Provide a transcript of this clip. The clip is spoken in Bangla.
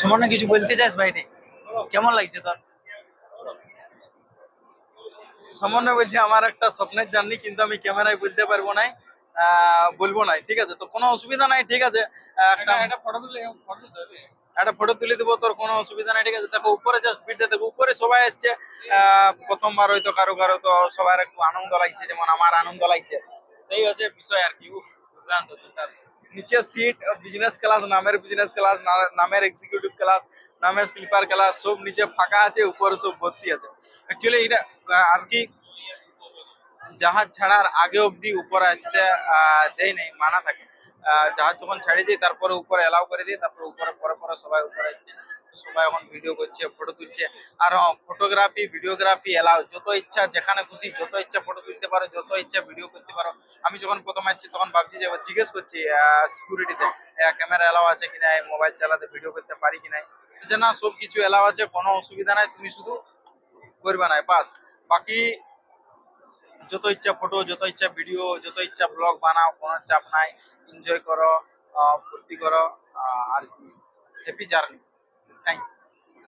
সামান্য কিছু বলতে চাস ভাইটি? কেমন লাগছে তোর? সামান্য বলছি আমার একটা স্বপ্নের জার্নি, কিন্তু আমি ক্যামেরায় বলতে পারবো না, বলবো না, ঠিক আছে? তো কোনো অসুবিধা নাই, ঠিক আছে। একটা ফটো তুলে দেবো, তোর কোনো অসুবিধা নাই, ঠিক আছে? দেখো উপরে জাস্ট ভিড়টা দেখো, উপরে সবাই এসছে। প্রথমবার হয়তো কারো কারো তো সবার একটু আনন্দ লাগছে, যেমন আমার আনন্দ লাগছে। এই হচ্ছে বিষয় আর কি। উফ, দুর্দান্ত দুর্দান্ত। নিচে সিট বিজনেস ক্লাস, নামের বিজনেস ক্লাস, নামের এক্সিকিউটিভ ক্লাস, নামের স্লিপার ক্লাস, সব নিচে ফাঁকা আছে, উপরে সব ভর্তি আছে। অ্যাকচুয়ালি এটা আর কি, জাহাজ ছাড়ার আগে অবধি উপরে আসতে দেয় নেই, মানা থাকে। জাহাজ যখন ছেড়ে দিই তারপরে উপরে এলাও করে দিই, তারপরে উপরে পরে পরে সবাই উপরে আসছে। তো সবাই এখন ভিডিও করছে, ফটো তুলছে। আর ফটোগ্রাফি ভিডিওগ্রাফি এলাও, যত ইচ্ছা যেখানে খুশি যত ইচ্ছা ফটো তুলতে পারো, যত ইচ্ছা ভিডিও করতে পারো। আমি যখন প্রথম আসছি তখন ভাবছি যে জিজ্ঞেস করছি সিকিউরিটিতে ক্যামেরা এলাও আছে কিনা, মোবাইল চালাতে ভিডিও করতে পারি কিনা, যে না সব কিছু এলাও আছে, কোনো অসুবিধা নাই, তুমি শুধু করবে না বাস। বাকি যত ইচ্ছা ফটো, যত ইচ্ছা ভিডিও, যত ইচ্ছা ব্লগ বানাও, কোনো চাপ নাই। এনজয় করো, ফুর্তি করো, আর কি। Happy journey. Thank you.